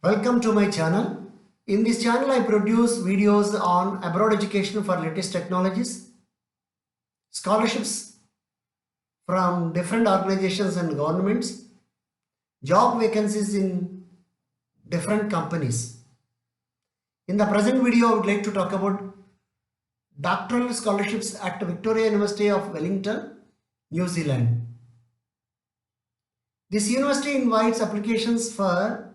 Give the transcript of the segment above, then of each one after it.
Welcome to my channel. In this channel, I produce videos on abroad education for latest technologies, scholarships from different organizations and governments, job vacancies in different companies. In the present video, I would like to talk about doctoral scholarships at Victoria University of Wellington, New Zealand. This university invites applications for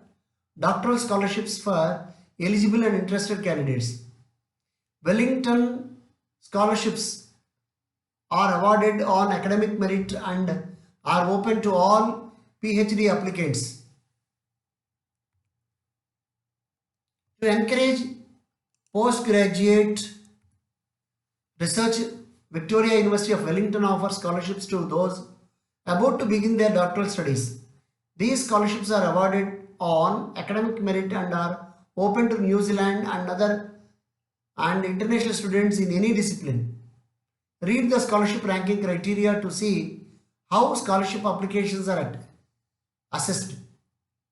doctoral scholarships for eligible and interested candidates. Wellington scholarships are awarded on academic merit and are open to all PhD applicants. To encourage postgraduate research, Victoria University of Wellington offers scholarships to those about to begin their doctoral studies. These scholarships are awarded on academic merit and are open to New Zealand and other and international students in any discipline. Read the scholarship ranking criteria to see how scholarship applications are assessed.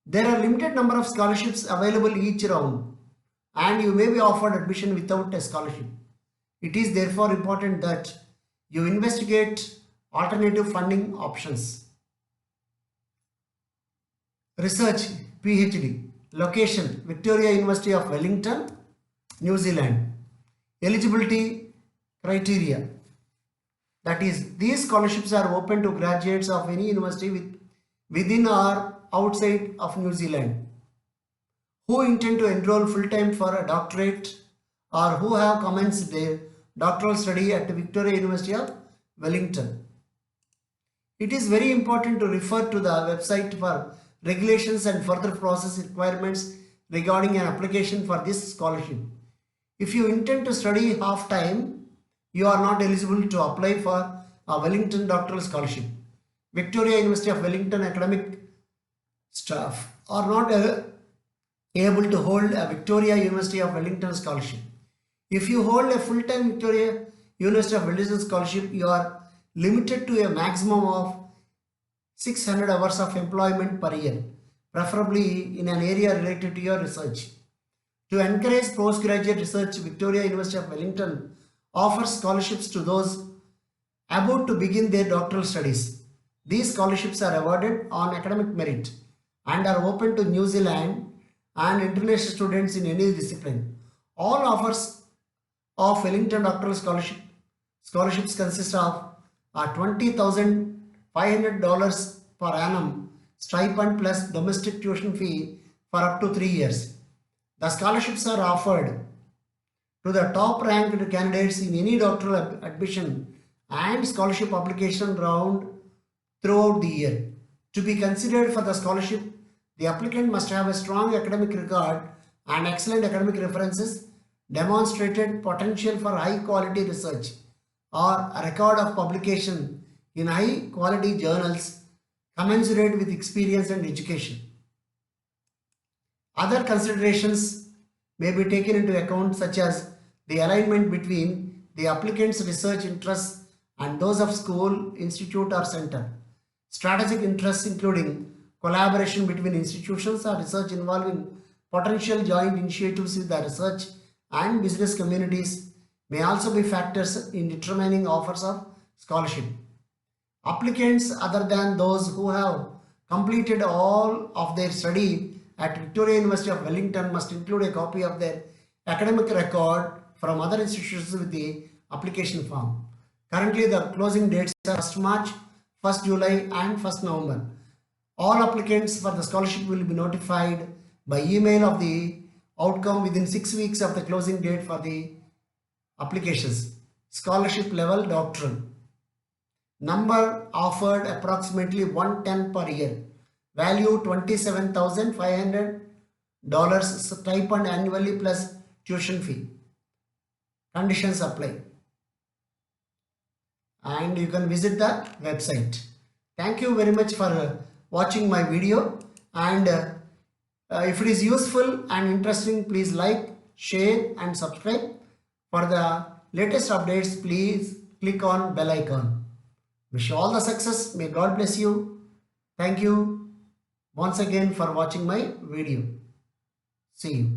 There are limited number of scholarships available each round and you may be offered admission without a scholarship. It is therefore important that you investigate alternative funding options. Research PhD. Location Victoria University of Wellington, New Zealand. Eligibility criteria. That is, these scholarships are open to graduates of any university within or outside of New Zealand who intend to enroll full-time for a doctorate or who have commenced their doctoral study at Victoria University of Wellington. It is very important to refer to the website for regulations and further process requirements regarding an application for this scholarship. If you intend to study half-time, you are not eligible to apply for a Wellington doctoral scholarship. Victoria University of Wellington academic staff are not able to hold a Victoria University of Wellington scholarship. If you hold a full-time Victoria University of Wellington scholarship, you are limited to a maximum of 600 hours of employment per year, preferably in an area related to your research. To encourage postgraduate research, Victoria University of Wellington offers scholarships to those about to begin their doctoral studies. These scholarships are awarded on academic merit and are open to New Zealand and international students in any discipline. All offers of Wellington doctoral scholarships consist of a $20,500 per annum stipend plus domestic tuition fee for up to 3 years. The scholarships are offered to the top ranked candidates in any doctoral admission and scholarship application round throughout the year. To be considered for the scholarship, the applicant must have a strong academic record and excellent academic references, demonstrated potential for high quality research, or a record of publication in high quality journals commensurate with experience and education. Other considerations may be taken into account, such as the alignment between the applicant's research interests and those of school, institute or center. Strategic interests including collaboration between institutions or research involving potential joint initiatives with the research and business communities may also be factors in determining offers of scholarship. Applicants other than those who have completed all of their study at Victoria University of Wellington must include a copy of their academic record from other institutions with the application form. Currently, the closing dates are 1st March, 1st July and 1st November. All applicants for the scholarship will be notified by email of the outcome within 6 weeks of the closing date for the applications. Scholarship level doctoral. Number offered approximately 110 per year. Value $27,500 stipend annually plus tuition fee. Conditions apply. And you can visit the website. Thank you very much for watching my video, and if it is useful and interesting, please like, share and subscribe. For the latest updates, please click on bell icon. Wish you all the success. May God bless you. Thank you once again for watching my video. See you.